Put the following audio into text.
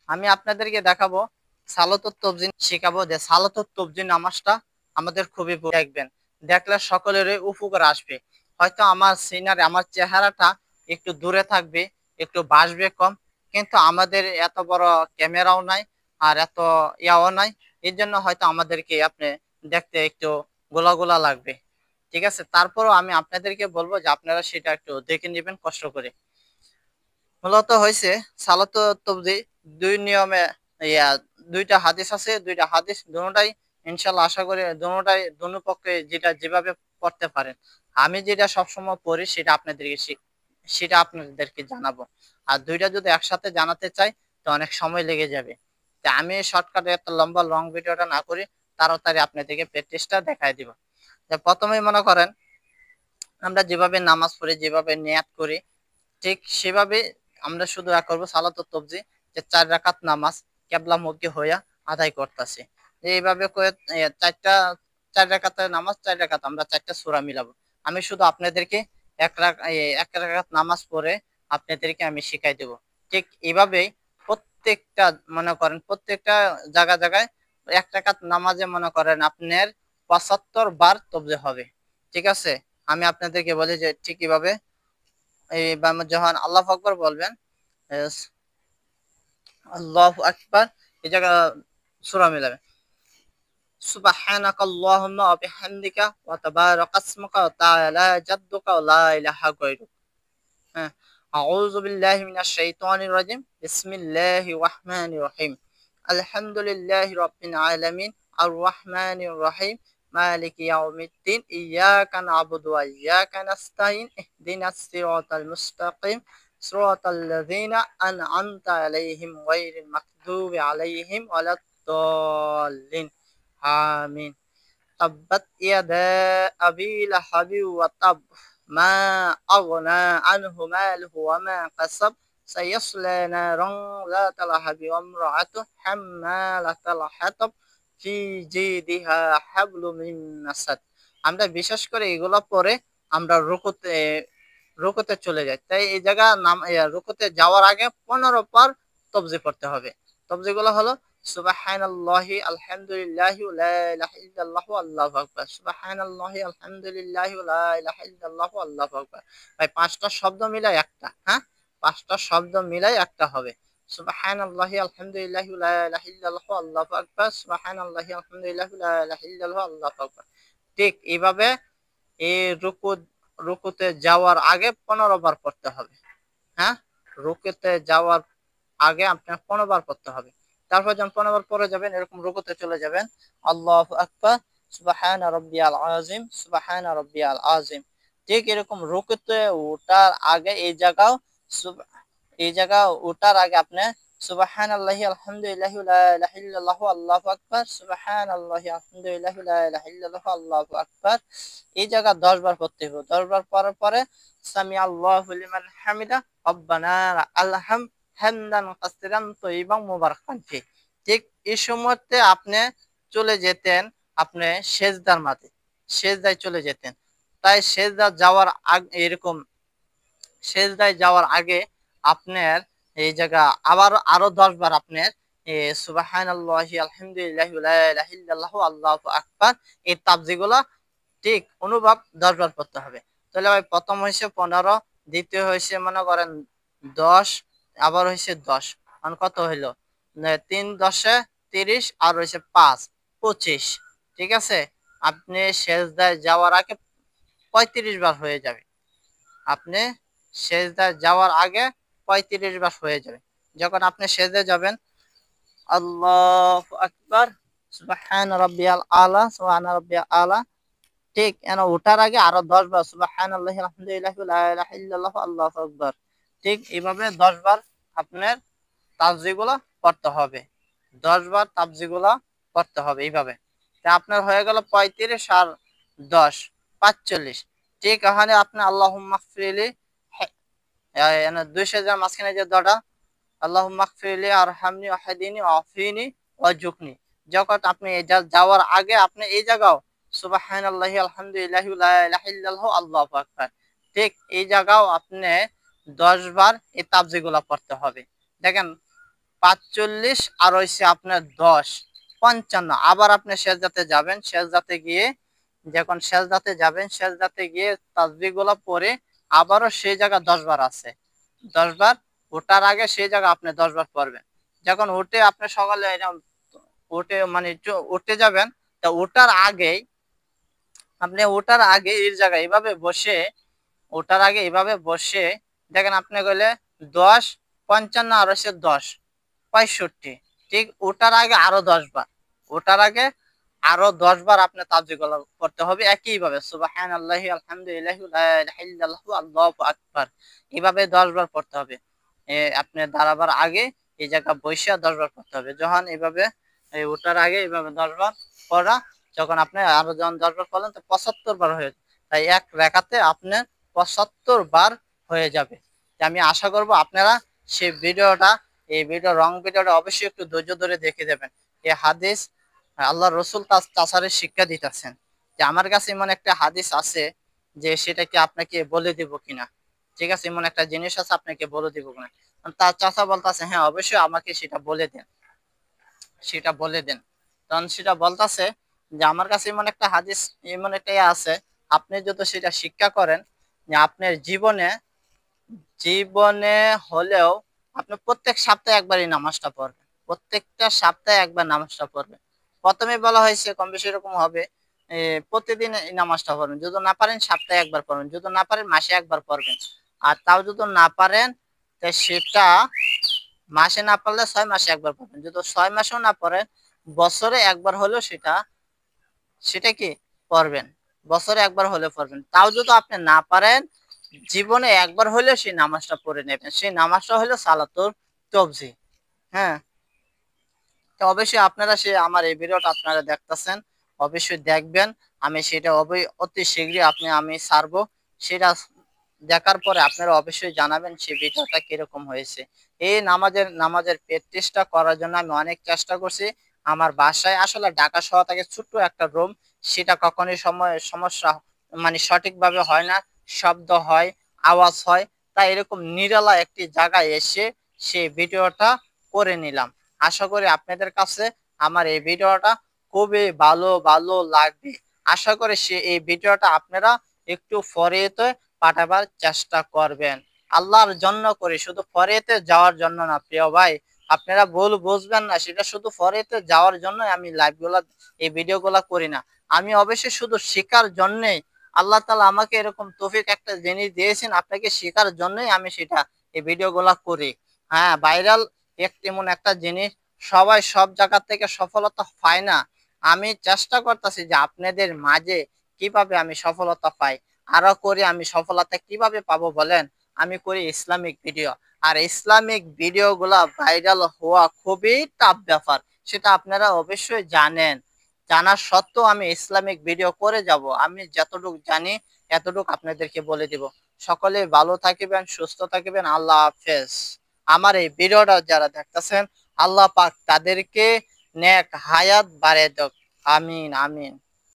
আমি আপনাদেরকে দেখাবো সালাতুত তাবজিন শেখাবো, যে সালাতুত তাবজিন নামাজটা আমাদের খুবই দেখবেন, দেখলে সকলেরই উপকার আসবে। হয়তো আমার সিনারে আমার চেহারাটা একটু দূরে থাকবে, একটু বাসবে কম, কিন্তু আমাদের এত বড় ক্যামেরাও নাই আর এত ইয়াও নাই, এই জন্য হয়তো আমাদেরকে আপনি দেখতে একটু গোলা গোলা লাগবে। ঠিক আছে, তারপরও আমি আপনাদেরকে বলবো যে আপনারা সেটা একটু দেখে নেবেন কষ্ট করে। মূলত হয়েছে সালাত তবজি দুই নিয়মে, ইয়া দুইটা হাদিস আছে, দুইটা হাদিস দুটোটাই ইনশাল্লাহ আশা করি দুটোটাই দুনো পক্ষে যেটা যেভাবে পড়তে পারেন। আমি যেটা সবসময় পড়ি সেটা আপনাদেরকে সেটা আপনাদেরকে জানাবো। আর দুইটা যদি একসাথে জানাতে চাই তো অনেক সময় লেগে যাবে। তা আমি শর্টকাটে একটা লম্বা লং ভিডিওটা না করি, তাড়াতাড়ি আপনাদেরকে প্র্যাকটিসটা দেখাই দিব। প্রথমেই মনে করেন আমরা যেভাবে নামাজ পড়ি, যেভাবে নিয়াত করি, ঠিক সেভাবে আমরা শুধু এক করবো সালাতুত তবজি, যে 4 রাকাত নামাজ কেবলামুখী হইয়া আদায় করতেছি। এইভাবে করে চারটা 4 রাকাতের নামাজ 4 রাকাত আমরা 4টা সূরা মিলাবো। আমি শুধু আপনাদেরকে এক রাকাত নামাজ পড়ে আপনাদেরকে আমি শিখাই দেব। ঠিক এইভাবেই প্রত্যেকটা মনে করেন প্রত্যেকটা জায়গায় 1 রাকাত নামাজে মনে করেন আপনার 75 বার তবজি হবে। ঠিক আছে, আমি আপনাদেরকে বলি যে ঠিক কিভাবে। এই যখন আল্লাহ আকবার বলবেন, আল্লাহু আকবার, এই জায়গা সূরা মিলাবে সুবহানাকাল্লাহুম্মা ওয়া বিহামদিকা ওয়া তাবারাকা ইসমুকা ওয়া তাআলা জাদ্দুকা ওয়া লা ইলাহা গায়রুক। হ্যাঁ, আউযু বিল্লাহি মিনাশ শাইতানির রাজিম, বিসমিল্লাহির রহমানির রহিম, আলহামদুলিল্লাহি রাব্বিল আলামিন, আর রহমানির রহিম, মালিকি ইয়াউমিদ্দিন, ইয়াকা না'বুদু ওয়া ইয়াকা নাস্তাইন, ইহদিনাস সিরাতাল মুস্তাকিম, সিরাতাল লাযিনা আন'আমতা আলাইহিম গায়রিল মাগদুবি আলাইহিম ওয়ালাদ-দাল্লিন। আমিন। তাব্বাত ইয়াদা আবি লাহাবি ওয়া তাব, মা আগনা আনহু মালুহু ওয়া মা কাসাব, সায়াসলা নারান যাতা লাহাবি ওয়া ইমরাআতুহু হাম্মালাতাল হাতাব, ফি জিদিহা হাবলুম মিন মাসাদ। আমরা বিশেষ করে এগুলো পরে আমরা রুকুতে চলে যাই। তাই এই জায়গা রুকুতে যাওয়ার আগে 15 বার তবজি পড়তে হবে। তবজিগুলো হলো সুবহানাল্লাহি আলহামদুলিল্লাহি ওয়া লা ইলাহা ইল্লাল্লাহু আল্লাহু আকবার, সুবহানাল্লাহি আলহামদুলিল্লাহি ওয়া লা ইলাহা ইল্লাল্লাহু আল্লাহু আকবার। ভাই 5টা শব্দ মিলাই একটা, হ্যাঁ 5টা শব্দ মিলাই একটা হবে। সুবহানাল্লাহি আলহামদুলিল্লাহি ওয়া লা ইলাহা ইল্লাল্লাহু আল্লাহু আকবার, সুবহানাল্লাহি আলহামদুলিল্লাহি ওয়া লা ইলাহা ইল্লাল্লাহু আল্লাহু আকবার। ঠিক এইভাবে এই রুকুতে যাওয়ার আগে 15 বার পড়তে হবে। হ্যাঁ, রুকুতে যাওয়ার আগে আপনার 15 বার পড়তে হবে। তারপর যখন 15 বার পরে যাবেন, এরকম রুকুতে চলে যাবেন, আল্লাহু আকবার, সুবহানা রাব্বিয়াল আযীম, সুবহানা রাব্বিয়াল আযীম। ঠিক এরকম রুকুতে ওঠার আগে এই জায়গা ওঠার আগে আপনি সুবহানাল্লাহি আলহামদুলিল্লাহি ওয়া লা ইলাহা ইল্লাল্লাহু আল্লাহু আকবার, সুবহানাল্লাহি আলহামদুলিল্লাহি ওয়া লা ইলাহা ইল্লাল্লাহু আল্লাহু আকবার। এই জায়গা 10 বার পড়তে হবে। 10 বার পরে পরে সামি আল্লাহু লিমান হামিদা, রব্বানা আলহাম হামদান কাসিরান তয়্যিবান মুবারাকান ফি। ঠিক এই সময়তে আপনি চলে যেতেন আপনি সেজদার মাঝে, সেজদায় চলে যেতেন। তাই সেজদা যাওয়ার আগে এরকম সেজদায় যাওয়ার আগে আপনার এই জায়গা আবার আরো 10 বার আপনার সুবহানাল্লাহি আলহামদুলিল্লাহি ওয়া লা ইলাহা ইল্লাল্লাহু আল্লাহু আকবার, এই তাবজিগুলো ঠিক অনুভব 10 বার করতে হবে। তাহলে ভাই প্রথম হয়েছে 15, দ্বিতীয় হয়েছে মনে করেন 10, আবার হয়েছে 10, মানে কত হইলো 3 10 30, আর হয়েছে 5 25। ঠিক আছে, আপনি সেজদায় যাওয়ার আগে 35 বার হয়ে যাবে। আপনি সেজদায় যাওয়ার আগে 35 বার হয়ে যাবে। যখন আপনি সেজদায় যাবেন, আল্লাহু আকবার, সুবহান রাব্বিয়াল আলা, সুবহান রাব্বিয়াল আলা। ঠিক এনা ওঠার আগে আরো 10 বার সুবহানাল্লাহি আলহামদুলিল্লাহি ওয়া লা ইলাহা ইল্লাল্লাহু আল্লাহু আকবার। ঠিক এইভাবে 10 বার আপনার তাবজিগুলো পড়তে হবে। 10 বার তাবজিগুলো পড়তে হবে এইভাবে। তা আপনার হয়ে গেল 35 আর 10 45। ঠিক এখানে আপনি আল্লাহুম্মা গফিরলি, এখানে 200 যার মাঝখানে যে দোয়াটা, আল্লাহুম্মা গফিরলি আরহামনি ওয়াহদিনি ওয়াফিনি ওয়ারজুকনি। যখন আপনি এটা যাওয়ার আগে আপনি এই জায়গাও সুবহানাল্লাহি আলহামদুলিল্লাহি ওয়া লা ইলাহা ইল্লাল্লাহু আল্লাহু আকবার। ঠিক এই জায়গাও আপনি 10 বার এই তাবজিগুলো পড়তে হবে। দেখেন 45 আর হইছে আপনার 10 55। আবার আপনি সেজদাতে যাবেন, সেজদাতে গিয়ে যখন সেজদাতে যাবেন, সেজদাতে গিয়ে তাসবিহগুলো পড়ে আবারও সেই জায়গা 10 বার আছে, 10 বার ওঠার আগে সেই জায়গা আপনি 10 বার পড়বেন। যখন উঠে আপনি সকালে এরকম উঠে মানে উঠে যাবেন, তা ওঠার আগেই আপনি ওঠার আগে এর জায়গায় এইভাবে বসে, ওঠার আগে এইভাবে বসে দেখেন আপনি গেলে 10 55 আর হচ্ছে 10 65, ঠিক ওঠার আগে আরো 10 বার, ওঠার আগে আরো 10 বার আপনি তাসবিহ করতে হবে একইভাবে সুবহানাল্লাহি আলহামদুলিল্লাহি লা ইলাহা ইল্লাল্লাহু আল্লাহু আকবার, এইভাবে 10 বার পড়তে হবে। আপনি দাঁড়াবার আগে এই জায়গা বসে 10 বার পড়তে হবে। যখন এইভাবে ওঠার আগে এইভাবে 10 বার পড়া, যখন আপনি আরো যখন 10 বার পড়লেন তো 75 বার হয়ে যাবে। তাই এক রাকাতে আপনার 75 বার হয়ে যাবে। আমি আশা করব আপনারা সেই ভিডিওটা, এই ভিডিওটা অবশ্যই একটু ধৈর্য ধরে দেখে দেবেন। এই হাদিস আল্লাহ রসুল তার চাচারে শিক্ষা দিতেছেন যে আমার কাছে এমন একটা হাদিস আছে যে সেটা কি আপনাকে বলে দিব কিনা, ঠিক আছে, এমন একটা জিনিস আছে আপনাকে বলে দিব কিনা। তার চাচা বলতেছে হ্যাঁ অবশ্যই আমাকে সেটা বলে দেন, সেটা বলে দেন। তখন সেটা বলতেছে যে আমার কাছে এমন একটা হাদিস, এমন একটা আছে, আপনি যদি সেটা শিক্ষা করেন যে আপনার জীবনে জীবনে হলেও আপনি প্রত্যেক সপ্তাহে একবারই নামাজটা পড়বেন, প্রত্যেকটা সপ্তাহে একবার নামাজটা পড়বেন। প্রথমে বলা হয়েছে কম বেশি এরকম হবে, প্রতিদিন এই নামাজটা পড়বেন, যদি না পারেন সপ্তাহে একবার পড়বেন, যদি না পারেন মাসে একবার পড়বেন। আর তাও যদি না পারেন তো সেটা মাসে না পারলে 6 মাসে একবার পড়বেন, যদি 6 মাসেও না পড়েন বছরে একবার হলেও সেটা সেটা কি পড়বেন, বছরে একবার হলে পড়বেন। তাও যদি আপনি না পারেন জীবনে একবার হলেও সেই নামাজটা পড়ে নেবেন, সেই নামাজটা হলো সালাতুল তবজি। হ্যাঁ, তো অবশ্যই আপনারা সে আমার এই ভিডিওটা আপনারা দেখতেছেন, অবশ্যই দেখবেন। আমি সেটা অতি শীঘ্রই আমি ছাড়বো, সেটা দেখার পরে আপনারা অবশ্যই জানাবেন সেই ভিডিওটা কিরকম হয়েছে। এই নামাজের প্র্যাকটিসটা করার জন্য আমি অনেক চেষ্টা করছি। আমার বাসায় আসলে ঢাকা শহর থেকে ছোট্ট একটা রুম, সেটা কখনোই সমস্যা মানে সঠিকভাবে হয় না, শব্দ হয়, আওয়াজ হয়। তাই এরকম নিরালা একটি জায়গায় এসে সেই ভিডিওটা করে নিলাম। আশা করি আপনাদের কাছে আমার এই ভিডিওটা খুবই ভালো লাগবে। আশা করি এই ভিডিওটা আপনারা একটু ফরিয়েতে পাঠাবার চেষ্টা করবেন, আল্লাহর জন্য করি, শুধু ফরিয়েতে যাওয়ার জন্য না প্রিয় ভাই। আপনারা ভুল বুঝবেন না, সেটা শুধু ফরিয়েতে যাওয়ার জন্য আমি লাইভগুলা এই ভিডিওগুলা করি না। আমি অবশ্যই শুধু শেখার জন্যই, আল্লাহ তাআলা আমাকে এরকম তৌফিক একটা জিনিস দিয়েছেন আপনাকে শেখার জন্যই আমি সেটা এই ভিডিওগুলা করি। হ্যাঁ, ভাইরাল এমন একটা জিনিস, সবাই সব জায়গা থেকে সফলতা পায় না। আমি চেষ্টা করতেছি যে আপনাদের মাঝে কিভাবে আমি সফলতা পাই, আরো করি আমি সফলতা কিভাবে পাবো বলেন, আমি করি ইসলামিক ভিডিও। আর ইসলামিক ভিডিও গুলা ভাইরাল হওয়া খুবই টাফ ব্যাপার, সেটা আপনারা অবশ্যই জানেন। জানা সত্ত্বেও আমি ইসলামিক ভিডিও করে যাব, আমি যতটুকু জানি এতটুকু আপনাদেরকে বলে দিব। সকলে ভালো থাকবেন, সুস্থ থাকবেন, আল্লাহ হাফেজ। আমার এই ভিডিওটা যারা দেখতেছেন আল্লাহ পাক তাদেরকে নেক হায়াত বাড়িয়ে দেক, আমিন আমিন।